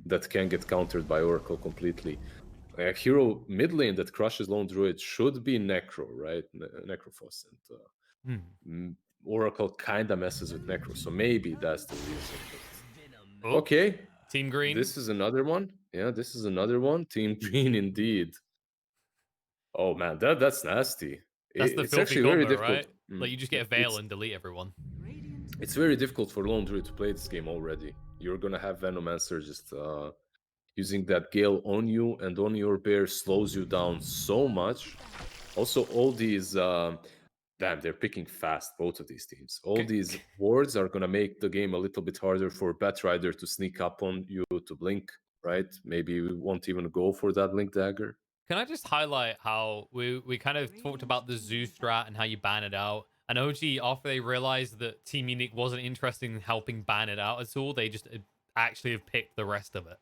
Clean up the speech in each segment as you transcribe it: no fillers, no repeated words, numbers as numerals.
that can get countered by Oracle completely. A hero mid lane that crushes Lone Druid should be Necro, right? Necrophos. And Oracle kind of messes with Necro, so maybe that's the reason. But... Okay. Team Green. This is another one. Yeah, this is another one. Team Green, indeed. Oh man, that's nasty. That's the It's filthy actually very combo, difficult. right? Like you just get a veil and delete everyone. It's very difficult for Lone Druid to play this game already. You're gonna have Venomancer just using that Gale on you and on your bear slows you down so much. Also, all these damn, they're picking fast, both of these teams. All these wards are gonna make the game a little bit harder for Batrider to sneak up on you to blink, right? Maybe we won't even go for that blink dagger. Can I just highlight how we kind of talked about the Zoo strat and how you ban it out? And OG, after they realized that Team Unique wasn't interested in helping ban it out at all, they just actually have picked the rest of it.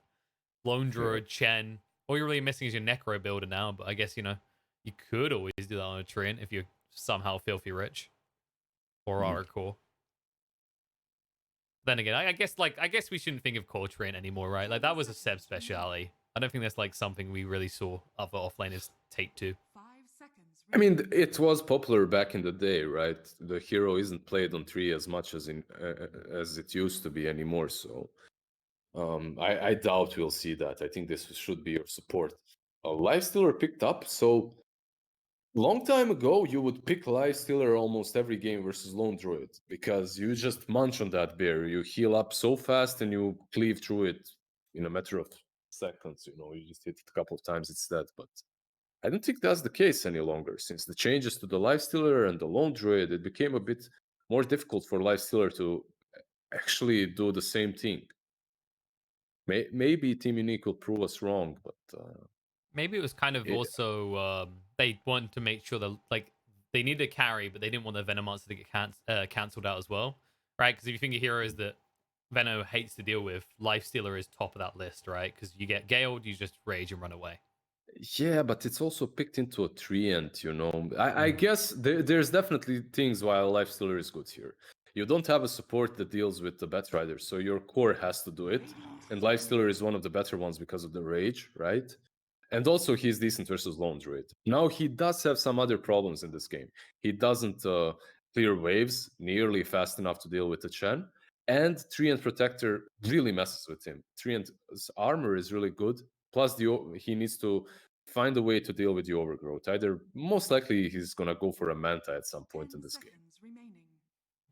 Lone Druid, Chen. All you're really missing is your Necro builder now, but I guess, you could always do that on a Treant if you're somehow filthy rich. Or hardcore. Then again, I guess we shouldn't think of core Treant anymore, right? Like that was a Seb speciality. I don't think that's like something we really saw other offlaners take to. I mean, it was popular back in the day, right? The hero isn't played on 3 as much as as it used to be anymore. So I doubt we'll see that. I think this should be your support. Lifestealer picked up. So long time ago, you would pick Lifestealer almost every game versus Lone Druid because you just munch on that bear. You heal up so fast and you cleave through it in a matter of seconds. You just hit it a couple of times, it's dead. But I don't think that's the case any longer. Since the changes to the Lifestealer and the Lone Druid, it became a bit more difficult for Lifestealer to actually do the same thing. Maybe Team Unique will prove us wrong, but maybe it was kind of also they wanted to make sure that like they needed a carry, but they didn't want the Venom monster to get cancelled out as well, right? Because if you think of heroes that Veno hates to deal with, Lifestealer is top of that list, right? Because you get Galed, you just rage and run away. Yeah, but it's also picked into a treant, I guess there's definitely things why Lifestealer is good here. You don't have a support that deals with the Batrider, so your core has to do it. And Lifestealer is one of the better ones because of the rage, right? And also he's decent versus Lone Druid. Now he does have some other problems in this game. He doesn't clear waves nearly fast enough to deal with the Chen. And Treant Protector really messes with him. Treant's armor is really good. Plus, he needs to find a way to deal with the overgrowth. Either most likely he's gonna go for a Manta at some point in this game.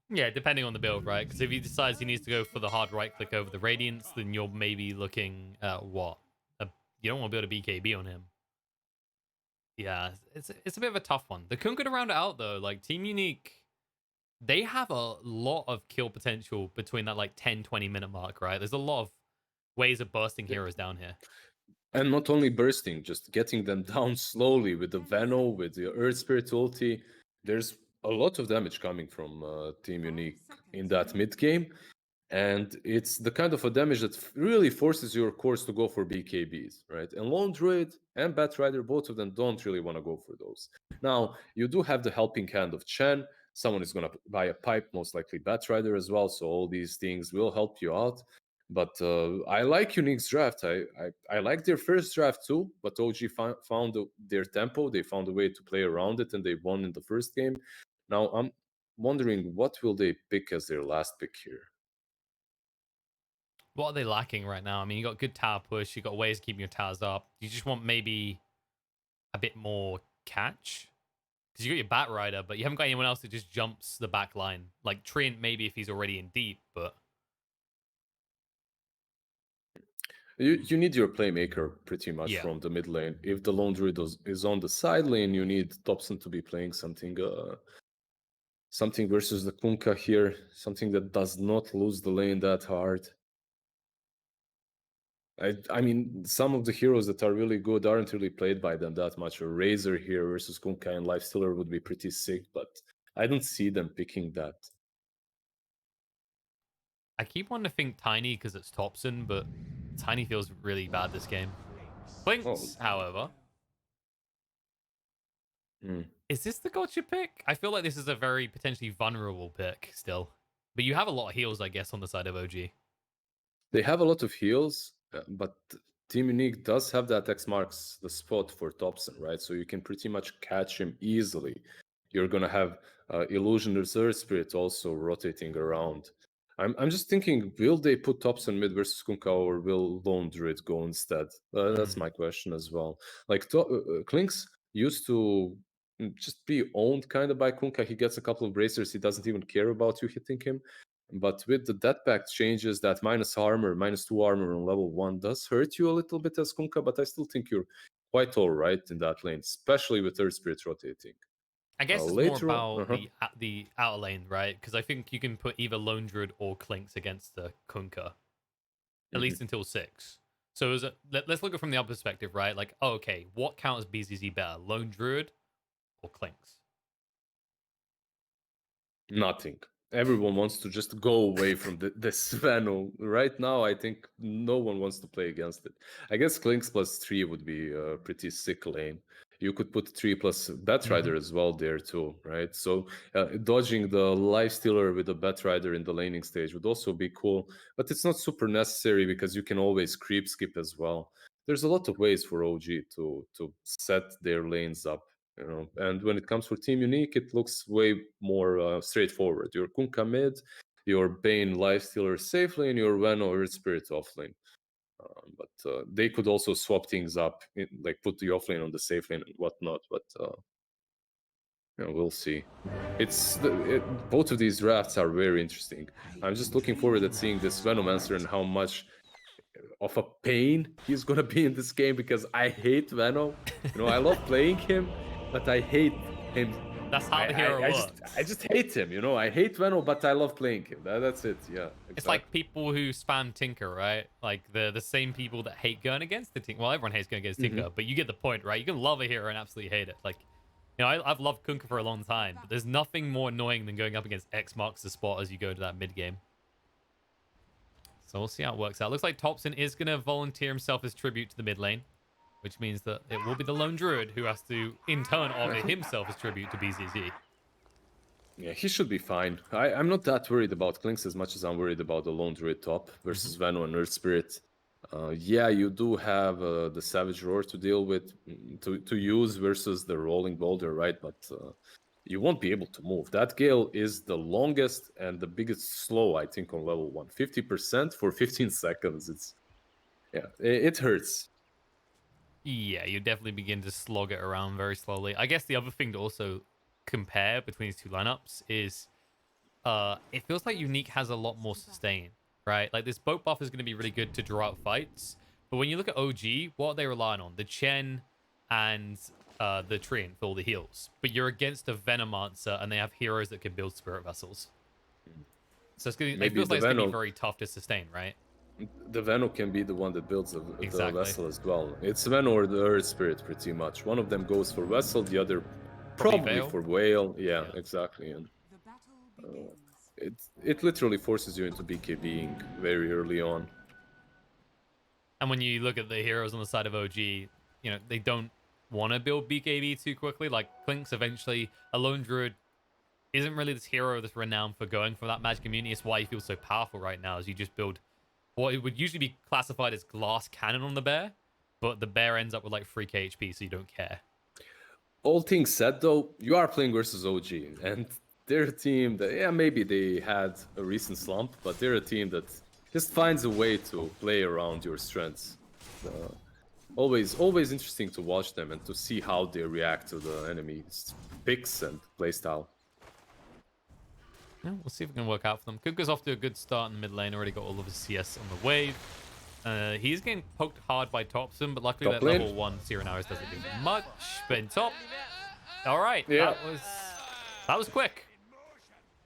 Yeah, depending on the build, right? Because if he decides he needs to go for the hard right click over the Radiance, then you're maybe looking at what? You don't want to build a BKB on him. Yeah, it's a bit of a tough one. The Kun could round it out though. Like Team Unique, they have a lot of kill potential between that like 10-20 minute mark, right? There's a lot of ways of bursting heroes down here. And not only bursting, just getting them down slowly with the Veno, with the Earth Spirit ulti. There's a lot of damage coming from Team Unique in that mid game. And it's the kind of a damage that really forces your cores to go for BKBs, right? And Lone Druid and Batrider, both of them don't really want to go for those. Now, you do have the helping hand of Chen. Someone is going to buy a pipe, most likely Batrider as well. So all these things will help you out. But I like Unique's draft. I like their first draft too, but OG found their tempo. They found a way to play around it, and they won in the first game. Now, I'm wondering what will they pick as their last pick here? What are they lacking right now? I mean, you got good tower push, you got ways of keeping your towers up. You just want maybe a bit more catch. Because you got your Bat Rider, but you haven't got anyone else that just jumps the back line. Like Treant, maybe if he's already in deep, but You need your playmaker pretty much from the mid lane. If the Lone Druid is on the side lane, you need Dobson to be playing something versus the Kunkka here, something that does not lose the lane that hard. I mean, some of the heroes that are really good aren't really played by them that much. A Razor here versus Kunkka and Lifestealer would be pretty sick, but I don't see them picking that. I keep wanting to think Tiny because it's Topson, but Tiny feels really bad this game. Blinks, however. Is this the gotcha pick? I feel like this is a very potentially vulnerable pick still. But you have a lot of heals, I guess, on the side of OG. They have a lot of heals, But Team Unique does have that X marks the spot for Thompson, right? So you can pretty much catch him easily. You're gonna have Illusion Reserve Spirit also rotating around. I'm just thinking, will they put Thompson mid versus Kunkka, or will Lone Druid go instead? That's my question as well. Like Klinks used to just be owned kind of by Kunkka. He gets a couple of bracers. He doesn't even care about you hitting him. But with the death pact changes, that minus armor, -2 armor on level 1 does hurt you a little bit as Kunkka, but I still think you're quite all right in that lane, especially with Earth Spirit rotating. I guess it's more Later on, about the outer lane, right? Because I think you can put either Lone Druid or Klinks against the Kunkka, at least until 6. So let's look at it from the other perspective, right? Like, oh, okay, what counts BZZ better, Lone Druid or Klinks? nothing. Everyone wants to just go away from this Venom. Right now, I think no one wants to play against it. I guess Klinks +3 would be a pretty sick lane. You could put 3 plus Batrider as well there too, right? So dodging the Lifestealer with a Batrider in the laning stage would also be cool, but it's not super necessary because you can always creep skip as well. There's a lot of ways for OG to set their lanes up, you know. And when it comes for Team Unique, it looks way more straightforward. Your Kunkka mid, your Bane Lifestealer safe lane, your Veno Earth Spirit off lane. But they could also swap things up, like put the off lane on the safe lane and whatnot. But we'll see. Both of these drafts are very interesting. I'm just looking forward at seeing this Venomancer and how much of a pain he's gonna be in this game, because I hate Venom. I love playing him, but I hate him. That's how the hero works. I just hate him. I hate Venom, but I love playing him. That's it. Yeah, exactly. It's like people who spam Tinker, right? Like the same people that hate going against the Tinker. Well, everyone hates going against Tinker, but you get the point, right? You can love a hero and absolutely hate it. Like, I've loved Kunkka for a long time, but there's nothing more annoying than going up against X marks the spot as you go to that mid game. So we'll see how it works out. Looks like Thompson is going to volunteer himself as tribute to the mid lane, which means that it will be the Lone Druid who has to, in turn, offer himself as tribute to BZZ. Yeah, he should be fine. I'm not that worried about Klinks as much as I'm worried about the Lone Druid top versus Veno and Earth Spirit. Yeah, you do have the Savage Roar to deal with, to use versus the Rolling Boulder, right? But you won't be able to move. That Gale is the longest and the biggest slow, I think, on level 1. 50% for 15 seconds. It hurts. Yeah, you definitely begin to slog it around very slowly. I guess the other thing to also compare between these two lineups is it feels like Unique has a lot more sustain, right? Like this boat buff is going to be really good to draw out fights, but when you look at OG, what are they relying on? The Chen and the Treant for all the heals, but you're against a Venomancer and they have heroes that can build spirit vessels. So it feels like it's going to be very tough to sustain, right? The Veno can be the one that builds the vessel as well. It's Veno or the Earth Spirit pretty much. One of them goes for vessel, the other probably for whale. Yeah, exactly. And it literally forces you into BKBing very early on. And when you look at the heroes on the side of OG, they don't want to build BKB too quickly. Like Klinks eventually, a Lone Druid isn't really this hero that's renowned for going for that magic immunity. It's why he feels so powerful right now, as you just build what it would usually be classified as glass cannon on the bear, but the bear ends up with like 3k HP, so you don't care. All things said, though, you are playing versus OG, and they're a team that, maybe they had a recent slump, but they're a team that just finds a way to play around your strengths. Always interesting to watch them and to see how they react to the enemy's picks and playstyle. Yeah, we'll see if it can work out for them. Kunkka's off to a good start in the mid lane. Already got all of his CS on the wave. He's getting poked hard by Thompson, but luckily that level 1 Cyranaris doesn't do much. But in top, all right, yeah, that was quick.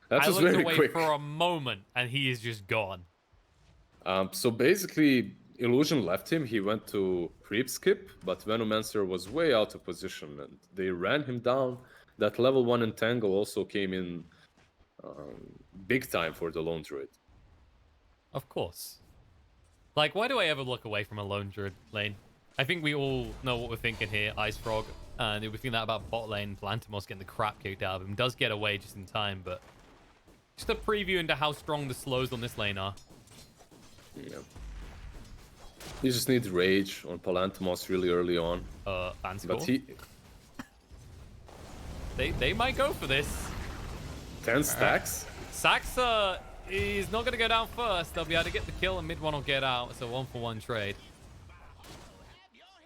That was very quick. I looked away for a moment, and he is just gone. So basically, Illusion left him. He went to creep skip, but Venomancer was way out of position, and they ran him down. That level 1 entangle also came in big time for the Lone Druid. Of course. Like, why do I ever look away from a Lone Druid lane? I think we all know what we're thinking here. Ice Frog, and we're thinking that about bot lane. Blantimos getting the crap kicked out of him. Does get away just in time, but just a preview into how strong the slows on this lane are. Yeah. You just need rage on Palantimos really early on. Fan But score. They might go for this. 10 stacks? Saxa is not going to go down first. They'll be able to get the kill and mid one will get out. It's a 1-for-1 trade.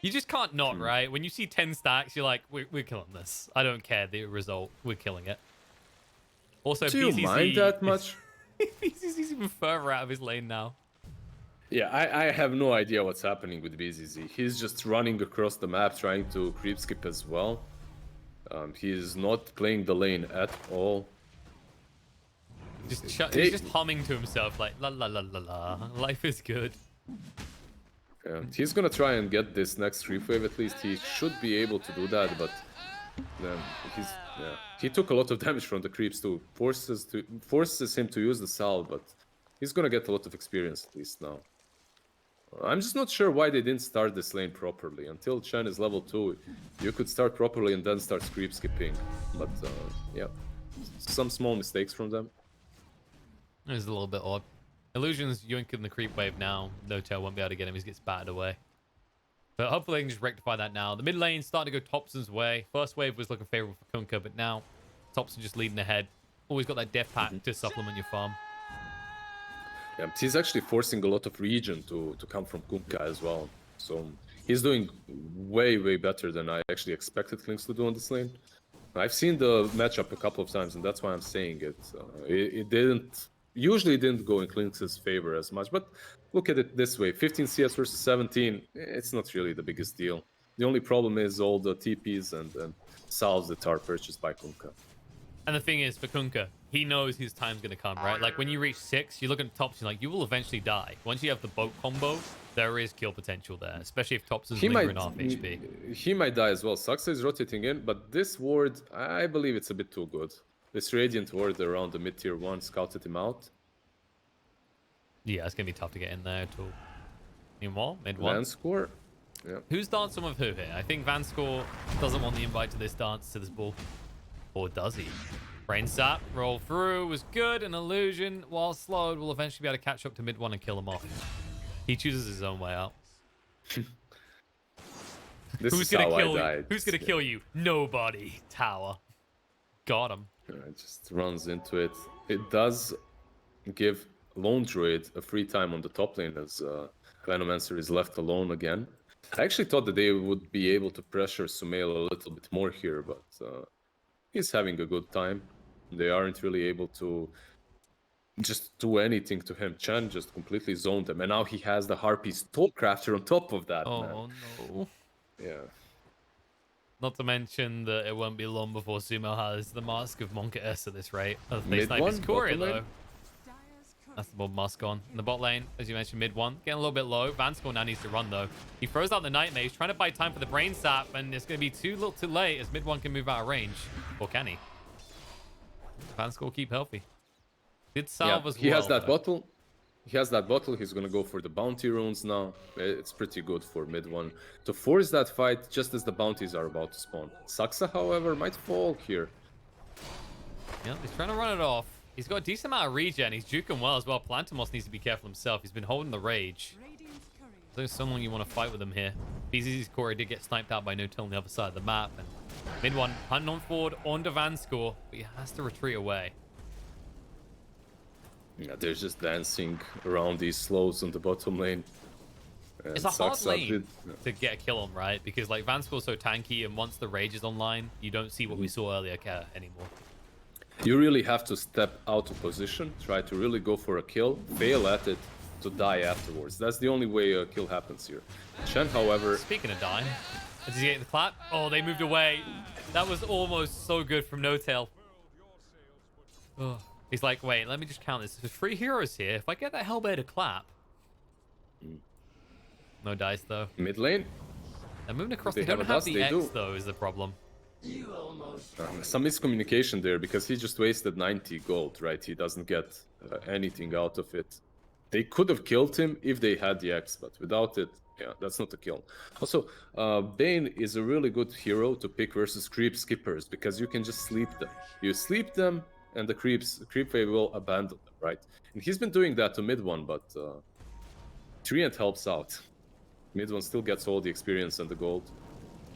You just can't not, right? When you see 10 stacks, you're like, we're killing this. I don't care the result. We're killing it. Also, Do you BCC, mind that much? BCC's even further out of his lane now. Yeah, I have no idea what's happening with BZZ. He's just running across the map trying to creep skip as well. He is not playing the lane at all. He's just humming to himself like, la la la la la. Life is good. Yeah, he's gonna try and get this next creep wave at least. He should be able to do that, but he took a lot of damage from the creeps too. Forces him to use the salve, but he's gonna get a lot of experience at least now. I'm just not sure why they didn't start this lane properly. Until Chen is level 2, you could start properly and then start creep skipping. But yeah, some small mistakes from them. It was a little bit odd. Illusion's yoinking the creep wave now. No tail won't be able to get him. He gets battered away. But hopefully they can just rectify that now. The mid lane's starting to go Thompson's way. First wave was looking favorable for Kunkka, but now Thompson just leading ahead. Always got that death pack to supplement your farm. Yeah, he's actually forcing a lot of regen to come from Kunkka as well. So he's doing way better than I actually expected Klinks to do on this lane. I've seen the matchup a couple of times, and that's why I'm saying it. It usually didn't go in Klinks' favor as much, but look at it this way: 15 CS versus 17. It's not really the biggest deal. The only problem is all the TPs and salves that are purchased by Kunkka. And the thing is, for Kunkka, he knows his time's going to come, right? Like, when you reach 6, you look at Thompson, like, you will eventually die. Once you have the boat combo, there is kill potential there, especially if Thompson's lingering off HP. He might die as well. Saxa is rotating in, but this ward, I believe it's a bit too good. This Radiant ward around the mid-tier 1 scouted him out. Yeah, it's going to be tough to get in there at all. Meanwhile, mid 1. Vanscore? Yeah. Who's dancing with who here? I think Vanscore doesn't want the invite to this dance, to this ball. Or does he? Brain sap, roll through, was good. An illusion, while slowed, will eventually be able to catch up to mid 1 and kill him off. He chooses his own way out. Who's gonna kill you? Who's gonna kill you? Nobody. Tower. Got him. It just runs into it. It does give Lone Druid a free time on the top lane as Glenomancer is left alone again. I actually thought that they would be able to pressure Sumail a little bit more here, but he's having a good time. They aren't really able to just do anything to him. Chen just completely zoned him, and now he has the Harpy's Topcrafter on top of that. Oh man. no. Yeah. Not to mention that it won't be long before Sumo has the Mask of Monka S at this rate. Oh, Mid snipe his one, Courier bottom though. lane. That's the Bob Mask on. In the bot lane, as you mentioned, mid 1. Getting a little bit low. Vanscore now needs to run though. He throws out the Nightmare. He's trying to buy time for the Brain Sap, and it's going to be too little too late as mid 1 can move out of range. Or can he? Vanscore keep healthy. Did salve as well. He has that though. bottle. He has that bottle. He's gonna go for the bounty runes now. It's pretty good for mid 1 to force that fight just as the bounties are about to spawn. Saxa, however, might fall here. Yeah, he's trying to run it off. He's got a decent amount of regen. He's juking well as well. Plantimos needs to be careful himself. He's been holding the rage. There's so long you want to fight with him here. BZZ's Corey did get sniped out by No-Till on the other side of the map. And mid 1, hunting on forward onto Vanscore, but he has to retreat away. Yeah, they're just dancing around these slows on the bottom lane. And It's a hard Saxa lane to get a kill on, right? Because like Vanscore's so tanky, and once the rage is online, you don't see what we saw earlier anymore. You really have to step out of position, try to really go for a kill, fail at it, to die afterwards. That's the only way a kill happens here. Chen, however... Speaking of dying, did he get the clap? Oh, they moved away. That was almost so good from No-Tail. Oh. He's like, wait, let me just count this. There's 3 heroes here. If I get that Hellbear to clap... No dice, though. Mid lane? They're moving across. They They don't have a have dust, the they X, do. though, is the problem. Some miscommunication there, because he just wasted 90 gold, right? He doesn't get anything out of it. They could have killed him if they had the X, but without it, yeah, that's not a kill. Also, Bane is a really good hero to pick versus creep skippers, because you can just sleep them. You sleep them, and the creep wave will abandon them, right? And he's been doing that to mid 1, but Treant helps out. Mid one still gets all the experience and the gold.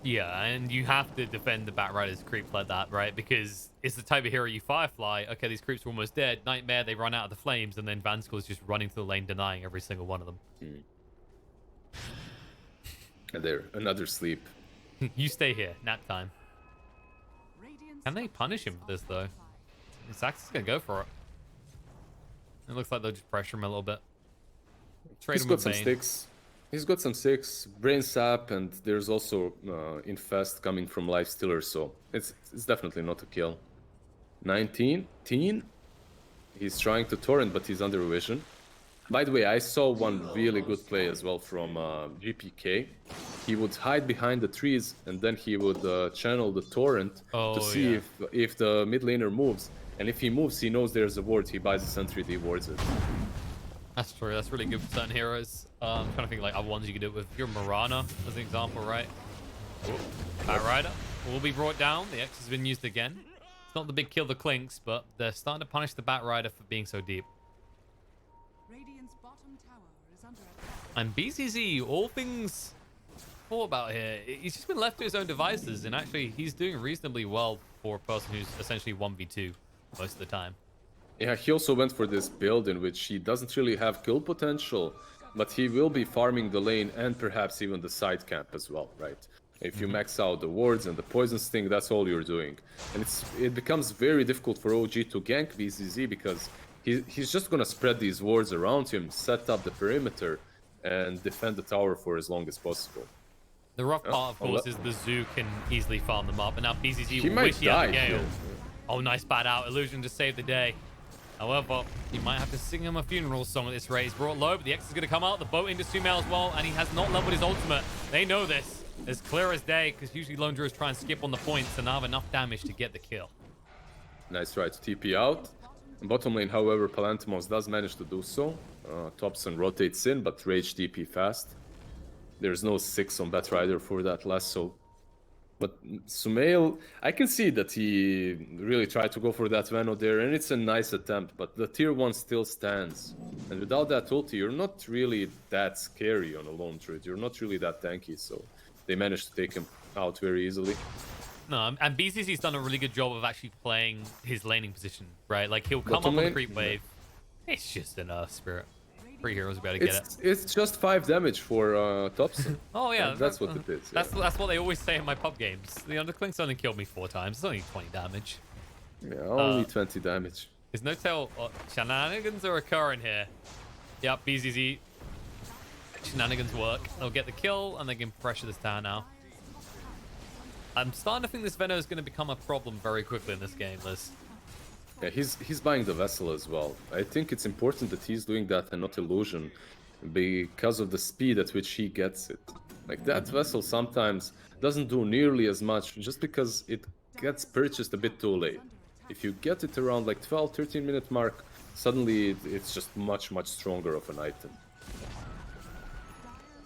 Yeah, and you have to defend the Batrider's creep like that, right? Because it's the type of hero you Firefly. Okay, these creeps are almost dead. Nightmare, they run out of the flames, and then Vanskull is just running to the lane, denying every single one of them. And there, another sleep. You stay here, nap time. Can they punish him for this, though? Sax is going to go for it. It looks like they'll just pressure him a little bit. Trade He's him got with some Bane. sticks. He's got some sticks, Brain Sap, and there's also Infest coming from Lifestealer, so it's definitely not a kill. 19? Teen? He's trying to torrent, but he's under vision. By the way, I saw one really good play as well from GPK. He would hide behind the trees, and then he would channel the torrent to see if the mid laner moves. And if he moves, he knows there's a ward, he buys a sentry, he wards it. That's true. That's really good for certain heroes. I'm trying to think like other ones you could do it with. Your Mirana, as an example, right? Batrider will be brought down. The X has been used again. It's not the big kill the Clinks, but they're starting to punish the Batrider for being so deep. And BCZ, all things thought about here, he's just been left to his own devices, and actually he's doing reasonably well for a person who's essentially 1v2 most of the time. Yeah, he also went for this build in which he doesn't really have kill potential, but he will be farming the lane and perhaps even the side camp as well, right? If you max out the wards and the poison sting, that's all you're doing. And it becomes very difficult for OG to gank BZZ because he's just gonna spread these wards around him, set up the perimeter, and defend the tower for as long as possible. The rough part, of course, is the Zoo can easily farm them up, and now BZZ he will might wish he had die the Gale. here. Oh, nice bat out. Illusion to save the day. However, he might have to sing him a funeral song at this rate. He's brought low, but the X is going to come out. The boat into Sumail as well, and he has not leveled his ultimate. They know this. As clear as day, because usually lone druids try and skip on the points and have enough damage to get the kill. Nice try to TP out. In bottom lane, however, Palantimos does manage to do so. Thompson rotates in, but Rage TP fast. There's no 6 on Batrider for that lasso. But Sumail, I can see that he really tried to go for that Veno there, and it's a nice attempt, but the tier 1 still stands. And without that ulti, you're not really that scary on a lone druid. You're not really that tanky, so they managed to take him out very easily. No, and BCC's done a really good job of actually playing his laning position, right? Like, he'll come Bottom up on the lane? creep wave. It's just an Earth Spirit. 3 heroes will be able to get it. It's just 5 damage for Thompson. Oh, yeah. That's what it is. Yeah. That's what they always say in my pub games. The Clinks only killed me 4 times. It's only 20 damage. Yeah, only 20 damage. His no-tail shenanigans are occurring here. Yep, BZZ. Shenanigans work. They'll get the kill, and they can pressure this down now. I'm starting to think this Veno is going to become a problem very quickly in this game, Liz. Yeah, he's buying the vessel as well. I think it's important that he's doing that and not Illusion, because of the speed at which he gets it. Like, that vessel sometimes doesn't do nearly as much just because it gets purchased a bit too late. If you get it around like 12-13 minute mark, suddenly it's just much stronger of an item.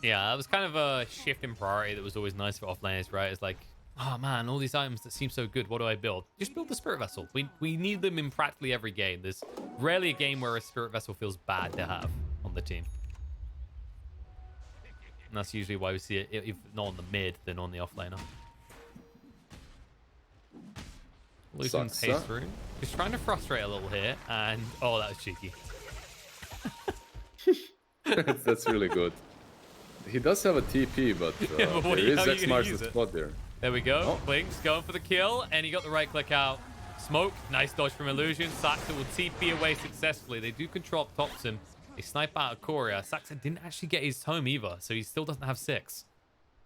Yeah, that was kind of a shift in priority that was always nice for offlaners, right? It's like, oh man, all these items that seem so good, what do I build? Just build the Spirit Vessel. We need them in practically every game. There's rarely a game where a Spirit Vessel feels bad to have on the team. And that's usually why we see it, if not on the mid, then on the offlaner. Lucian's haste through. He's trying to frustrate a little here, and oh, that was cheeky. That's really good. He does have a TP, but Yeah, but there is X marks the use it? spot there. There we go. Oh. Blinks going for the kill, and he got the right click out. Smoke, nice dodge from Illusion. Saxa will TP away successfully. They do control up tops him. They snipe out of Korea. Saxa didn't actually get his home either, so he still doesn't have 6.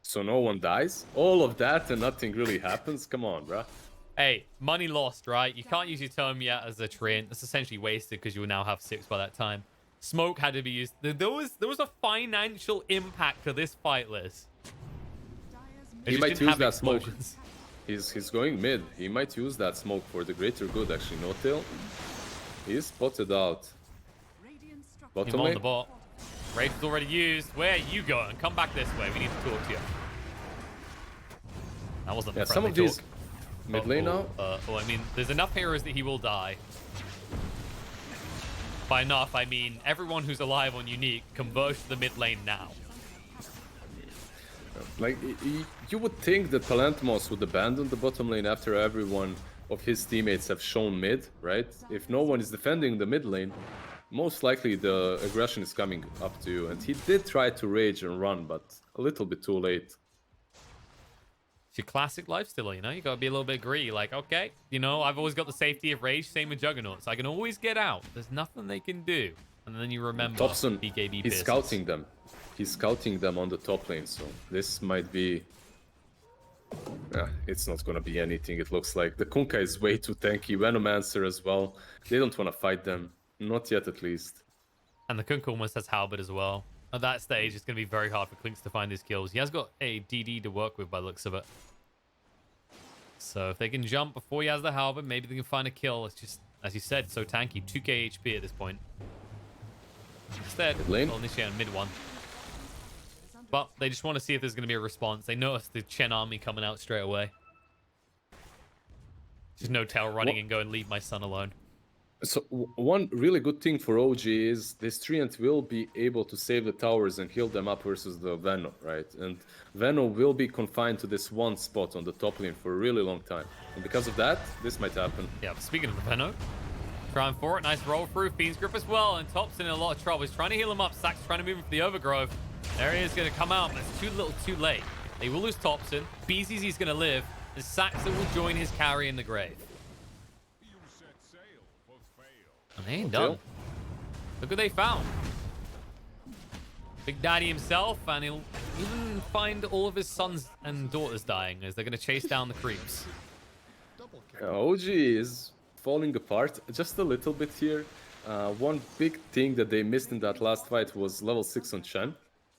So no one dies? All of that and nothing really happens? Come on, bruh. Hey, money lost, right? You can't use your tome yet as a treant. That's essentially wasted because you will now have 6 by that time. Smoke had to be used. There was a financial impact to this fight, Liz. He might use that smoke. He's going mid. He might use that smoke for the greater good, actually. No tail. He's spotted out. Bottom Him on lane. the bot. Rage is already used. Where are you going? Come back this way. We need to talk to you. That wasn't Yeah, the some of friendly these talk. mid lane now. Well, I mean, there's enough heroes that he will die. By enough, I mean everyone who's alive on Unique converge to the mid lane now. Like, you would think that Palanthmos would abandon the bottom lane after everyone of his teammates have shown mid, right? If no one is defending the mid lane, most likely the aggression is coming up to you. And he did try to rage and run, but a little bit too late. It's your classic lifestealer, you know? You gotta be a little bit greedy. Like, okay, you know, I've always got the safety of rage. Same with Juggernauts. I can always get out. There's nothing they can do. And then you remember Thompson, BKB he's pierces. scouting them. He's scouting them on the top lane, so this might be... it's not gonna be anything, it looks like. The Kunkka is way too tanky. Venomancer as well. They don't want to fight them. Not yet, at least. And the Kunkka almost has Halberd as well. At that stage, it's going to be very hard for Clinks to find his kills. He has got a DD to work with by the looks of it. So if they can jump before he has the Halberd, maybe they can find a kill. It's just, as you said, so tanky. 2k HP at this point. Instead, they'll initiate on mid one. But they just want to see if there's going to be a response. They notice the Chen army coming out straight away. Just no tail running and go and leave my son alone. So one really good thing for OG is this Treant will be able to save the towers and heal them up versus the Veno, right? And Veno will be confined to this one spot on the top lane for a really long time. And because of that, this might happen. Yeah, speaking of the Veno, trying for it. Nice roll through. Fiend's Grip as well. And Top's in a lot of trouble. He's trying to heal him up. Sack's trying to move him for the Overgrowth. There he is going to come out, but it's too little too late. They will lose Topson. BZZ's going to live. And Saxon will join his carry in the grave. And they ain't done. Look what they found. Big Daddy himself, and he'll even find all of his sons and daughters dying as they're going to chase down the creeps. OG is falling apart just a little bit here. One big thing that they missed in that last fight was level 6 on Chen.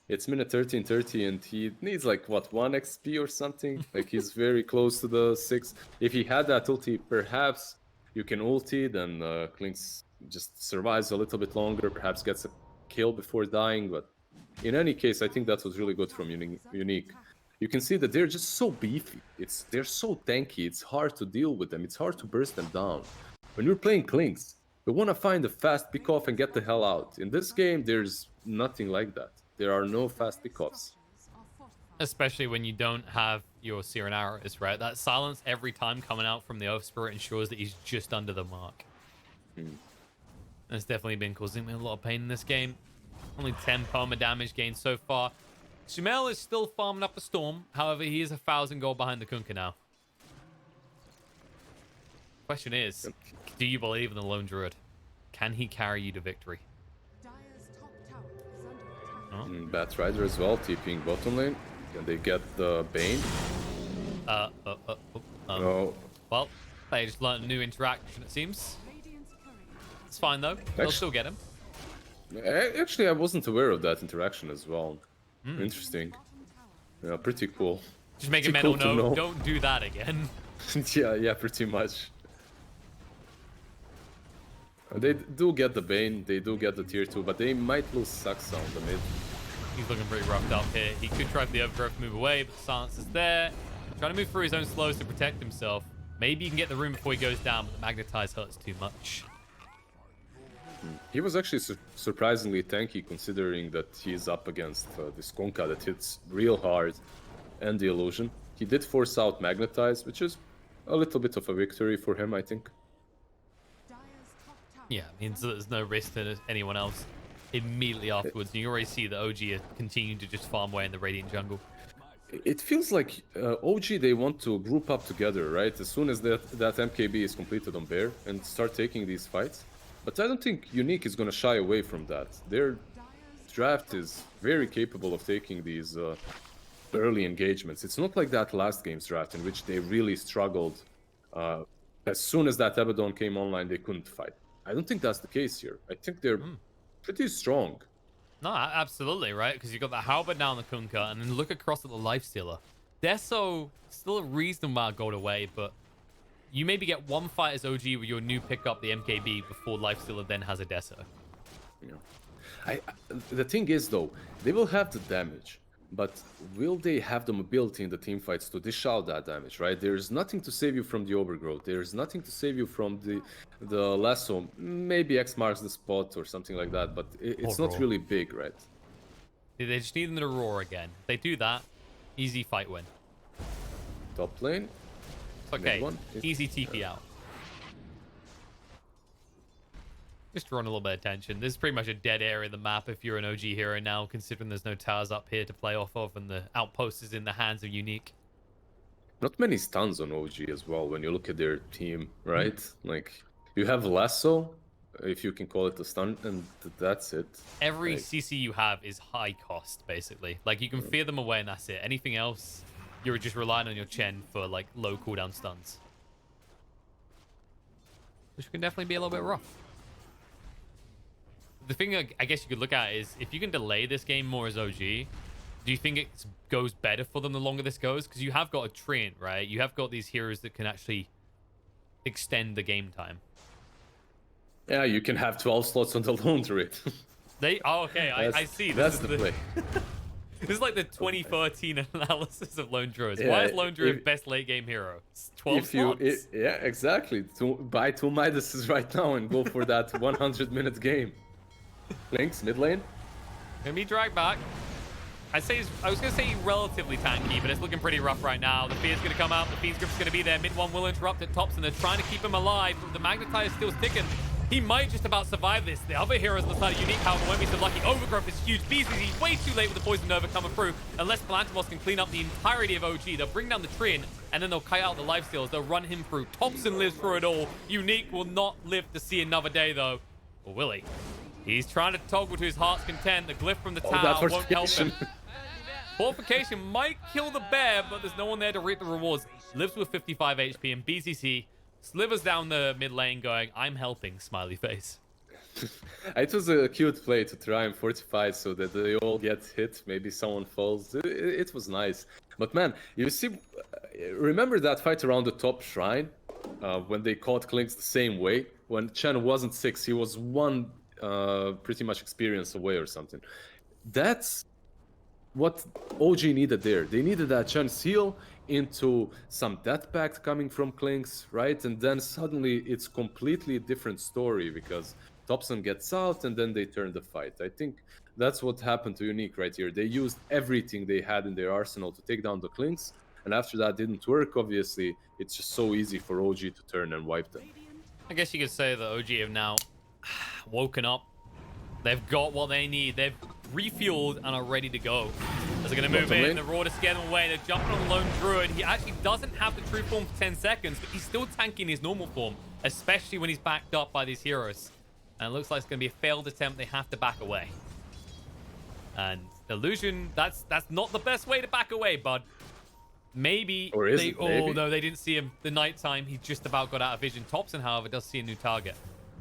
It's minute 13:30 and he needs like, what, 1 XP or something? Like he's very close to the 6. If he had that ulti, perhaps you can ulti, then Klinks just survives a little bit longer, perhaps gets a kill before dying, but in any case, I think that was really good from Unique. You can see that they're just so beefy. They're so tanky, it's hard to deal with them, it's hard to burst them down. When you're playing Klinks, you want to find a fast pick-off and get the hell out. In this game, there's nothing like that. There are no fast pick-offs. Especially when you don't have your Seer and Arrows, right? That silence every time coming out from the Oath Spirit ensures that he's just under the mark. That's definitely been causing me a lot of pain in this game. Only 10 perma damage gained so far. Shumel is still farming up a storm. However, he is 1,000 gold behind the Kunkka now. Question is, do you believe in the Lone Druid? Can he carry you to victory? Bat Rider as well, TPing bottom lane. Can they get the Bane? Well, they just learned a new interaction, it seems. It's fine, though. They'll still get him. Actually, I wasn't aware of that interaction as well. Interesting. Yeah, pretty cool. Just make a mental note, don't do that again. yeah, pretty much. They do get the Bane, they do get the tier 2, but they might lose Saxa on the mid. He's looking pretty roughed up here. He could try for the Overgrowth to move away, but the silence is there. Trying to move through his own slows to protect himself. Maybe he can get the room before he goes down, but the Magnetize hurts too much. He was actually surprisingly tanky considering that he's up against this Kunkka that hits real hard and the Illusion. He did force out Magnetize, which is a little bit of a victory for him, I think. Yeah, means there's no risk to anyone else immediately afterwards. And you already see that OG are continuing to just farm away in the Radiant jungle. It feels like OG, they want to group up together, right? As soon as that MKB is completed on Bear and start taking these fights. But I don't think Unique is going to shy away from that. Their draft is very capable of taking these early engagements. It's not like that last game's draft in which they really struggled. As soon as that Abaddon came online, they couldn't fight. I don't think that's the case here. I think they're pretty strong. No, absolutely, right? Because you've got the Halberd down the Kunkka, and then look across at the Lifestealer. Deso, still a reasonable amount of gold away, but you maybe get one fight as OG with your new pickup, the MKB, before Lifestealer then has a Deso. Yeah. The thing is, though, they will have the damage, but will they have the mobility in the team fights to dish out that damage, right? There's nothing to save you from the Overgrowth. There's nothing to save you from the Lasso. Maybe X marks the spot or something like that, but it's not really big, right? They just need them to roar again. If they do that, Easy fight win. Top lane. Okay, One. easy TP out. Just drawing a little bit of attention. This is pretty much a dead area of the map if you're an OG hero now, considering there's no towers up here to play off of, and the outpost is in the hands of Unique. Not many stuns on OG as well when you look at their team, right? Like, you have Lasso, if you can call it a stun, and that's it. Every like, CC you have is high cost, basically. Like, you can fear them away and that's it. Anything else, you're just relying on your Chen for, like, low cooldown stuns. Which can definitely be a little bit rough. The thing I guess you could look at is, if you can delay this game more as OG, do you think it goes better for them the longer this goes? Because you have got a Treant, right? You have got these heroes that can actually extend the game time. Yeah, you can have 12 slots on the lone turret. Okay, I see. That's the play. This is like the 2013 analysis of Lone Druid. Yeah, Why is Lone Druid best late game hero? It's 12 slots. Yeah, exactly. Buy 2 Midases right now and go for that 100-minute game. Lynx, mid lane. Gonna be dragged back. I was gonna say relatively tanky, but it's looking pretty rough right now. The Fear's gonna come out. The Fiend's Grip's gonna be there. Mid one will interrupt at tops, and they're trying to keep him alive. The Magnetize still ticking. He might just about survive this. The other heroes on the side of Unique, however, won't be so lucky. Overgrowth is huge. BZZ way too late with the Poison Nova coming through. Unless Palantimos can clean up the entirety of OG, they'll bring down the Treant, and then they'll kite out the lifesteals. They'll run him through. Thompson lives through it all. Unique will not live to see another day, though. Or will he? He's trying to toggle to his heart's content. The glyph from the tower won't help him. Fortification might kill the bear, but there's no one there to reap the rewards. Lives with 55 HP, and BCC slivers down the mid lane going, I'm helping, smiley face. It was a cute play to try and fortify so that they all get hit. Maybe someone falls. It was nice. But man, you see, remember that fight around the top shrine? When they caught Klinks the same way? When Chen wasn't 6, he was 1 pretty much experience away or something. That's what OG needed there. They needed that Chen heal into some death pact coming from Klinks, right? And then suddenly it's completely different story because Thompson gets out and then they turn the fight. I think that's what happened to Unique right here. They used everything they had in their arsenal to take down the Klinks, and after that didn't work, obviously. It's just so easy for OG to turn and wipe them. I guess you could say that OG have now woken up. They've got what they need. They've refueled and are ready to go. As they're going to move in, the Raw to scare them away. They're jumping on the Lone Druid. He actually doesn't have the true form for 10 seconds, but he's still tanking his normal form, especially when he's backed up by these heroes. And it looks like it's going to be a failed attempt. They have to back away. And Illusion, that's not the best way to back away, bud. Maybe or is it? Maybe. Oh, no, they didn't see him. The nighttime, he just about got out of vision. Thompson, however, does see a new target.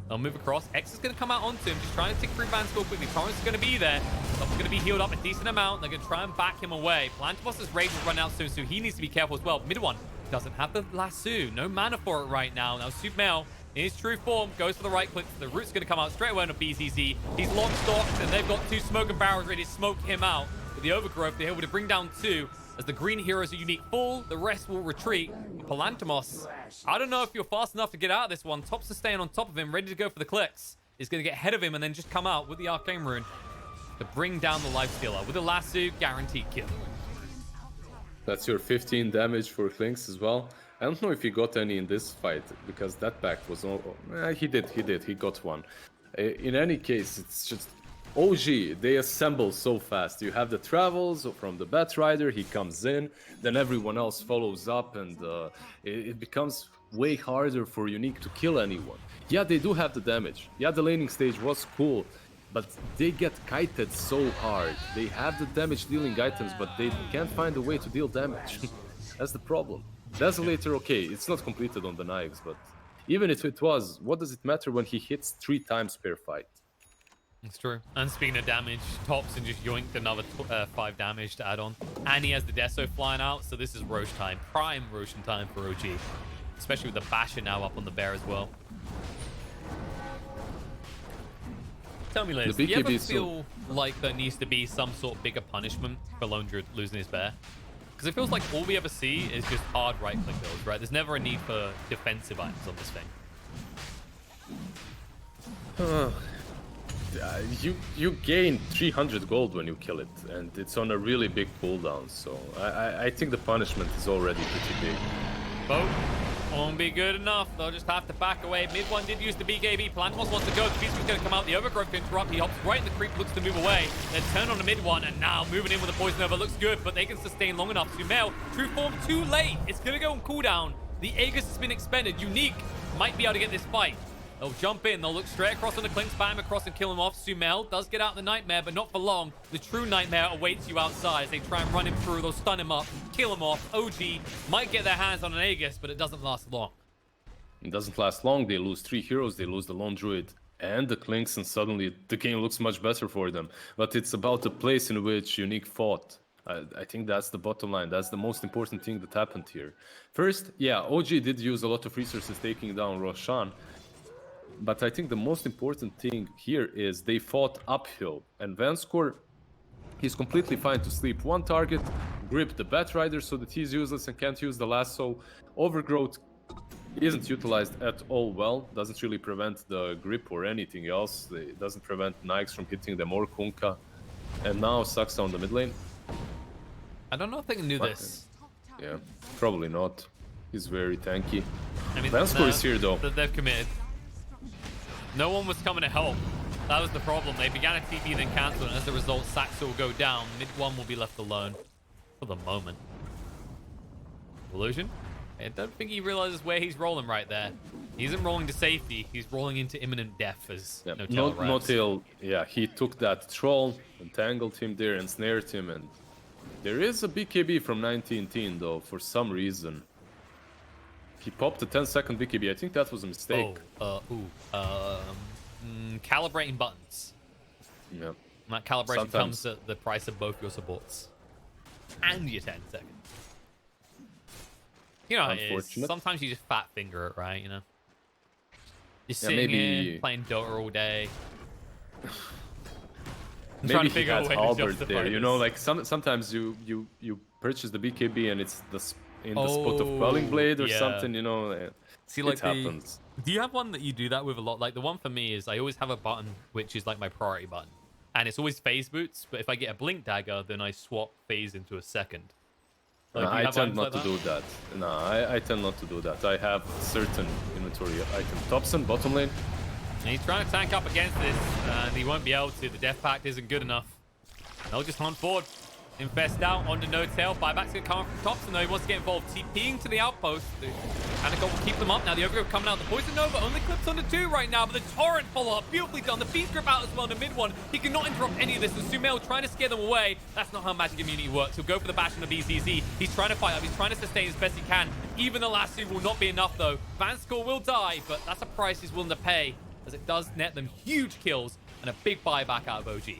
They'll move across. X is going to come out onto him, just trying to tick through Van Skull quickly. Torrance is going to be there. Thompson's going to be healed up a decent amount. They're going to try and back him away. Plantimos' rage will run out soon, so he needs to be careful as well. Mid one doesn't have the lasso. No mana for it right now. Now, Submail in his true form goes for the right click. The root's going to come out straight away on a BZZ. He's long stalked, and they've got 2 smoking barrels ready to smoke him out. With the overgrowth, they're able to bring down 2. As the green heroes are Unique full, the rest will retreat. Palantimos, I don't know if you're fast enough to get out of this one. Tops are staying on top of him, ready to go for the clicks. He's going to get ahead of him and then just come out with the Arcane Rune to bring down the Lifestealer. With a lasso, guaranteed kill. That's your 15 damage for Klinks as well. I don't know if he got any in this fight, because that pact was... he did. He got 1. In any case, it's just... OG, they assemble so fast. You have the travels from the Batrider, he comes in, then everyone else follows up, and it becomes way harder for Unique to kill anyone. Yeah, they do have the damage. Yeah, the laning stage was cool, but they get kited so hard. They have the damage dealing items, but they can't find a way to deal damage. That's the problem. Desolator, okay, it's not completed on the knives, but even if it was, what does it matter when he hits 3 times per fight? It's true. And speaking of damage, Thompson just yoinked another 5 damage to add on. And he has the Deso flying out, so this is Roche time. Prime Roshan time for OG. Especially with the Basher now up on the bear as well. Tell me, Liz, do you ever feel like there needs to be some sort of bigger punishment for Lone Druid losing his bear? Because it feels like all we ever see is just hard right-click builds, right? There's never a need for defensive items on this thing. you gain 300 gold when you kill it, and it's on a really big cooldown. So I think the punishment is already pretty big. Boat won't be good enough. They'll just have to back away. Mid one did use the BKB. Plantimos wants to go. The beast was going to come out. The overgrowth to interrupt. He hops right in the creep, looks to move away. Then turn on the mid one, and now moving in with the poison over looks good, but they can sustain long enough. Sumail, true form too late. It's going to go on cooldown. The Aegis has been expended. Unique might be able to get this fight. They'll jump in. They'll look straight across on the Clinks, spam across and kill him off. Sumail does get out the Nightmare, but not for long. The true Nightmare awaits you outside as they try and run him through. They'll stun him up, kill him off. OG might get their hands on an Aegis, but it doesn't last long. It doesn't last long. They lose 3 heroes. They lose the Lone Druid and the Clinks, and suddenly the game looks much better for them. But it's about the place in which Unique fought. I think that's the bottom line. That's the most important thing that happened here. First, yeah, OG did use a lot of resources taking down Roshan. But I think the most important thing here is they fought uphill. And Vanscore, he's completely fine to sleep one target, grip the Batrider so that he's useless and can't use the lasso. Overgrowth isn't utilized at all well, doesn't really prevent the grip or anything else. It doesn't prevent Nikes from hitting them or Kunkka. And now Sucks on the mid lane. I don't know if they can do this. Yeah, probably not. He's very tanky. I mean, Vanscore is here though. They've committed. No one was coming to help. That was the problem. They began a TP, then cancelled, and as a result, Saxo will go down. Mid one will be left alone for the moment. Illusion? I don't think he realizes where he's rolling right there. He isn't rolling to safety. He's rolling into imminent death as Notail, yeah, he took that troll, entangled him there, and snared him. And there is a BKB from 19 though, for some reason. He popped a 10-second BKB. I think that was a mistake. Calibrating buttons. Yeah. And that calibration comes at the price of both your supports. And your 10 seconds. You know how it is. Sometimes you just fat finger it, right? You know? You're sitting here playing Dota all day. Maybe he has halberd there, you know, like sometimes you purchase the BKB and it's in the spot of Quelling Blade or something, you know. See, like, it happens. Do you have one that you do that with a lot? Like, the one for me is I always have a button which is like my priority button, and it's always phase boots. But if I get a blink dagger, then I swap phase into a second. Like, I tend not to do that. No, I tend not to do that. I have certain inventory items. Thompson, bottom lane. And he's trying to tank up against this, and he won't be able to. The Death Pact isn't good enough. They'll just hunt forward. Infest out onto No Tail. Buyback's going to come from Thompson, though. He wants to get involved. TPing to the outpost. Panic will keep them up now. The Overgrowth coming out. The Poison Nova only clips onto 2 right now, but the Torrent follow-up. Beautifully done. The Beast Grip out as well in the mid one. He cannot interrupt any of this. And Sumail trying to scare them away. That's not how Magic Immunity works. He'll go for the bash on the BZZ. He's trying to fight up. He's trying to sustain as best he can. Even the lasso will not be enough, though. Vanscore will die, but that's a price he's willing to pay, as it does net them huge kills and a big buyback out of OG.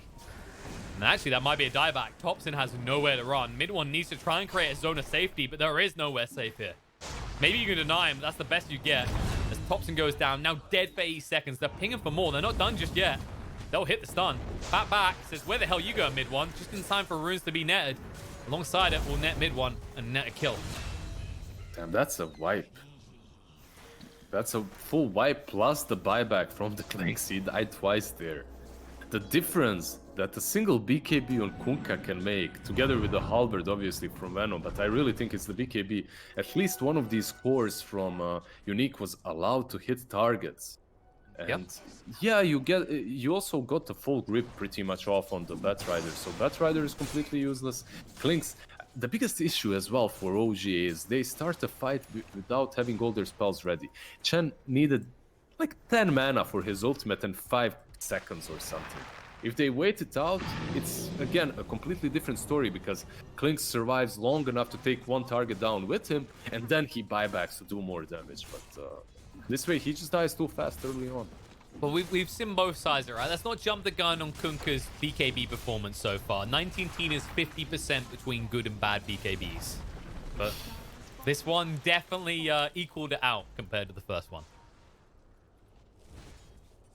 And actually, that might be a dieback. Thompson has nowhere to run. Mid one needs to try and create a zone of safety, but there is nowhere safe here. Maybe you can deny him, but that's the best you get. As Thompson goes down, now dead for 8 seconds. They're pinging for more. They're not done just yet. They'll hit the stun. Back says, where the hell you going, mid one? Just in time for runes to be netted. Alongside it, we'll net mid one and net a kill. Damn, that's a wipe. That's a full wipe plus the buyback from the Clanks. He died twice there. The difference that a single BKB on Kunkka can make, together with the halberd obviously from Venom, but I really think it's the BKB. At least one of these cores from Unique was allowed to hit targets. And yeah, you also got the full grip pretty much off on the Batrider, so Batrider is completely useless. Clinks, the biggest issue as well for OG is they start a fight without having all their spells ready. Chen needed like 10 mana for his ultimate and 5 seconds or something. If they wait it out, it's again a completely different story, because Clinks survives long enough to take one target down with him, and then he buybacks to do more damage. But this way, he just dies too fast early on. Well, we've seen both sides, right? Let's not jump the gun on Kunkka's BKB performance so far. 19 is 50% between good and bad BKBs. But this one definitely equaled it out compared to the first one.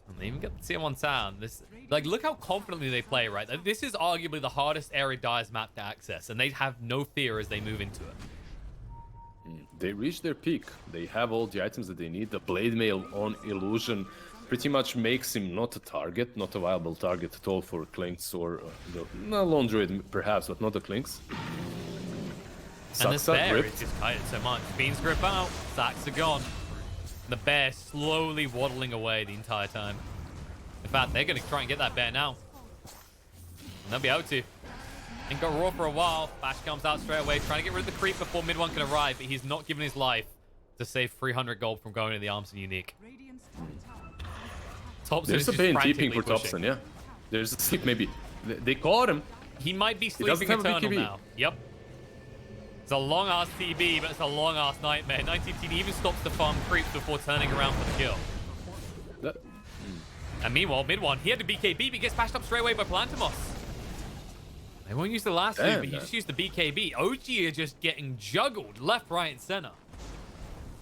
And they even get the tier 1 town. This, like, look how confidently they play, right? This is arguably the hardest area Dyer's map to access, and they have no fear as they move into it. They reach their peak. They have all the items that they need. The blade mail on Illusion. pretty much makes him not a target, not a viable target at all for Klinks or the Lone Druid perhaps, but not the Klinks. And this Saksa bear gripped. is just kited so much. Beans grip out, sacks are gone. The bear slowly waddling away the entire time. In fact, they're going to try and get that bear now. And they'll be able to. Ain't got raw for a while. Bash comes out straight away, trying to get rid of the creep before mid one can arrive, but he's not given his life to save 300 gold from going to the Arms and Unique. Thompson There's is a just Bane frantically TPing for pushing. Thompson, yeah. There's a sleep maybe. They caught him. He might be doesn't sleeping have a eternal BKB. now. Yep. It's a long-ass TB, but it's a long-ass nightmare. 19 even stops the farm creeps before turning around for the kill. And meanwhile, mid one, he had the BKB, but gets bashed up straight away by Plantimos. They won't use the last two, but he just used the BKB. OG are just getting juggled left, right, and center.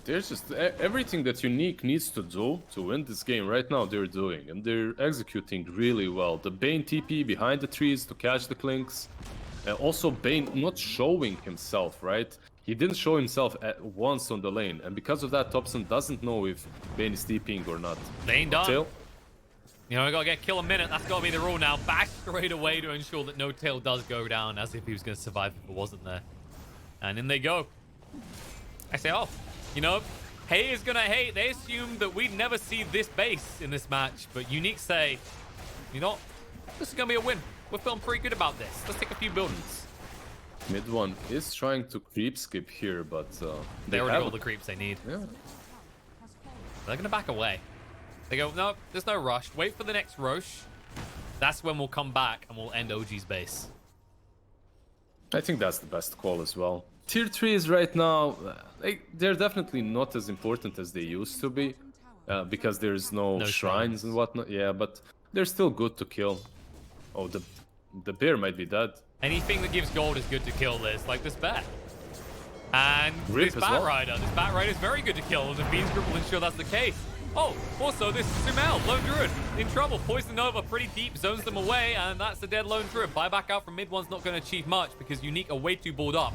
There's just everything that Unique needs to do to win this game right now they're doing, and they're executing really well. The Bane TP behind the trees to catch the Klinks. Also Bane not showing himself, right? He didn't show himself at once on the lane, and because of that, Thompson doesn't know if Bane is TPing or not. They ain't done. Tail? You know, we gotta get kill a minute. That's gotta be the rule now. Bash straight away to ensure that no tail does go down, as if he was gonna survive if it wasn't there. And in they go. I say, oh, you know, Hay is gonna hate. They assumed that we'd never see this base in this match, but Unique say, you know, this is gonna be a win. We're feeling pretty good about this. Let's take a few buildings. Mid one is trying to creep skip here, but They already got all the creeps they need. Yeah. They're gonna back away. They go, no, there's no rush. Wait for the next Roche. That's when we'll come back and we'll end OG's base. I think that's the best call as well. Tier 3s right now, they're definitely not as important as they used to be, because there's no shrines and whatnot. Yeah, but they're still good to kill. Oh, the bear might be dead. Anything that gives gold is good to kill, Liz, like this bat. And Rip this as Bat well. Rider. This Bat Rider is very good to kill, and the Beans Group will ensure that's the case. Oh, also this Sumail, Lone Druid, in trouble. Poison Nova pretty deep, zones them away, and that's the dead Lone Druid. Buyback out from mid one's not going to achieve much because Unique are way too balled up.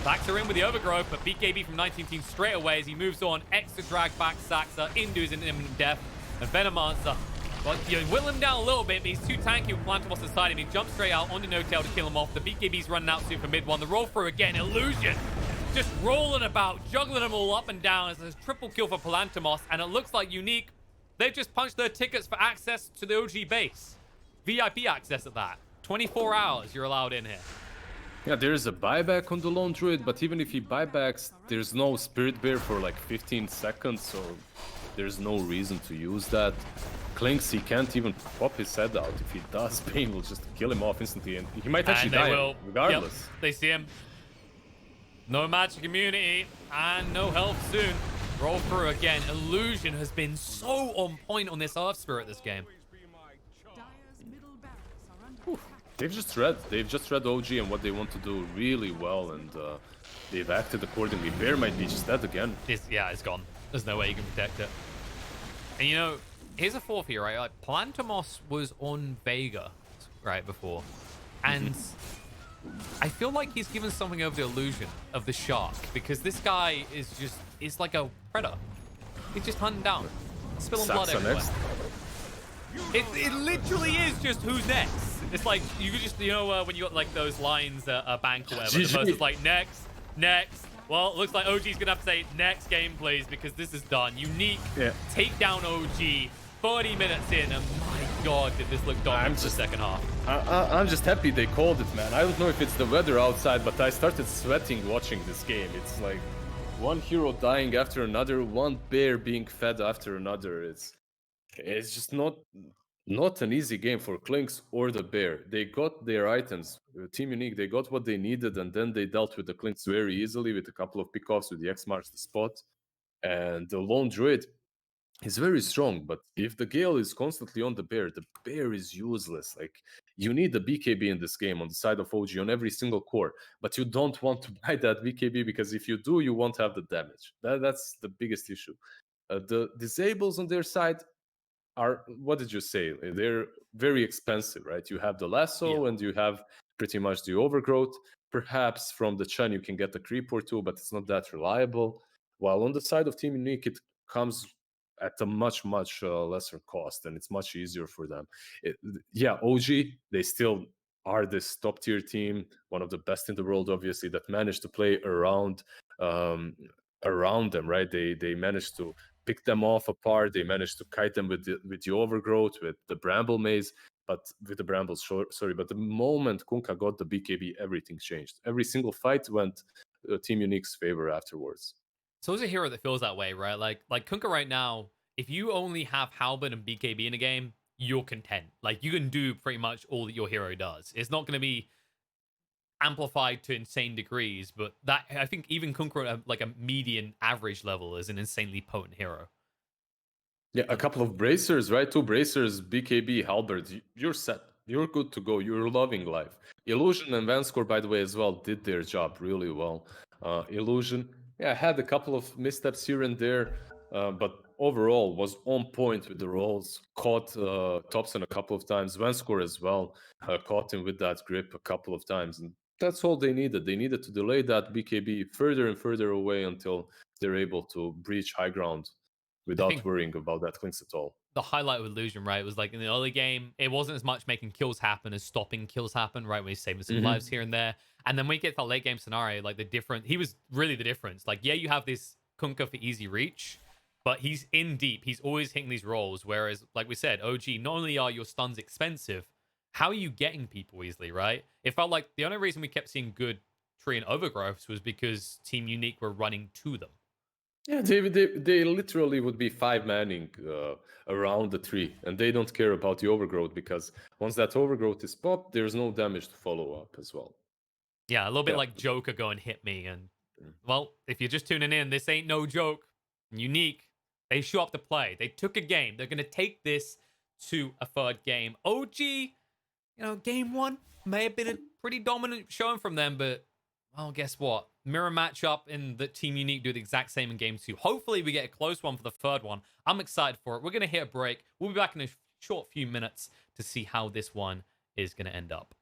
Backs are in with the Overgrowth, but BKB from 19 straight away as he moves on. Extra drag back Saxa into his imminent death. And Venomancer, well, you whittle him down a little bit, but he's too tanky with Plantimos inside him. He jumps straight out onto No Tail to kill him off. The BKB's running out soon for mid one. The roll through again, Illusion. Just rolling about, juggling them all up and down as a triple kill for Plantimos. And it looks like Unique, they've just punched their tickets for access to the OG base. VIP access at that. 24 hours you're allowed in here. Yeah, there is a buyback on the Lone Druid, but even if he buybacks, there's no Spirit Bear for like 15 seconds, so there's no reason to use that. Klinks, he can't even pop his head out. If he does, Bane will just kill him off instantly, and he might actually And they die will. regardless. Yep, they see him. No magic immunity and no health soon. Roll through again. Illusion has been so on point on this Earth Spirit this game. They've just read OG and what they want to do really well, and they've acted accordingly. Bear might be just dead again. It's gone. There's no way you can protect it. And you know, here's a fourth here, right? Like Plantimos was on Vega, right, before. And I feel like he's given something of the illusion of the shark, because this guy is like a predator. He's just hunting down, spilling blood Saxa everywhere. next. It literally is just who's next. It's like you could just, you know, when you got like those lines at a bank or whatever, the person's like next. Well, it looks like OG's gonna have to say next game, please, because this is done. Unique take down OG. 30 minutes in, and my god, did this look dominant for the second half. I'm just happy they called it, man. I don't know if it's the weather outside, but I started sweating watching this game. It's like one hero dying after another, one bear being fed after another. It's just not an easy game for Klinks or the bear. They got their items. Team Unique, they got what they needed, and then they dealt with the Klinks very easily with a couple of pickoffs with the X marks the spot. And the Lone Druid is very strong, but if the Gale is constantly on the bear is useless. Like, you need the BKB in this game on the side of OG on every single core, but you don't want to buy that BKB, because if you do, you won't have the damage. That's the biggest issue. The disables on their side are, what did you say? They're very expensive, right? You have the lasso and you have pretty much the overgrowth. Perhaps from the Chun you can get a creep or two, but it's not that reliable. While on the side of Team Unique, it comes at a much lesser cost, and it's much easier for them. Yeah, OG, they still are this top tier team, one of the best in the world, obviously, that managed to play um, around them, right? They managed to pick them off apart. They managed to kite them with the overgrowth, with the bramble maze, but with the brambles, sorry. But the moment Kunkka got the BKB, everything changed. Every single fight went Team Unique's favor afterwards. So as a hero that feels that way, right? Like Kunkka right now, if you only have Halberd and BKB in a game, you're content. Like you can do pretty much all that your hero does. It's not going to be amplified to insane degrees, but that I think even Kunkka at like a median average level is an insanely potent hero. Yeah, a couple of bracers, right? 2 bracers, BKB, Halberd. You're set. You're good to go. You're loving life. Illusion and Vanscore, by the way, as well, did their job really well. Illusion, yeah, had a couple of missteps here and there, but overall was on point with the rolls. Caught Thompson a couple of times. Vanscore as well caught him with that grip a couple of times. And that's all they needed. They needed to delay that BKB further and further away until they're able to breach high ground I without think worrying about that clinks at all. the highlight of Illusion, right, was like in the early game, it wasn't as much making kills happen as stopping kills happen, right? When he's saving some lives here and there. And then when you get to that late game scenario, like he was really the difference. Like, yeah, you have this Kunkka for easy reach, but he's in deep. He's always hitting these rolls. Whereas, like we said, OG, not only are your stuns expensive, how are you getting people easily, right? It felt like the only reason we kept seeing good tree and overgrowths was because Team Unique were running to them. Yeah, they literally would be 5-manning around the tree, and they don't care about the overgrowth because once that overgrowth is popped, there's no damage to follow up as well. Yeah, a little bit Yeah. like Joker going hit me. And, well, if you're just tuning in, this ain't no joke. Unique, they show up to play. They took a game. They're going to take this to a third game. OG, game one may have been a pretty dominant showing from them, but, well, guess what? Mirror matchup in the Team Unique do the exact same in game two. Hopefully, we get a close one for the third one. I'm excited for it. We're going to hit a break. We'll be back in a short few minutes to see how this one is going to end up.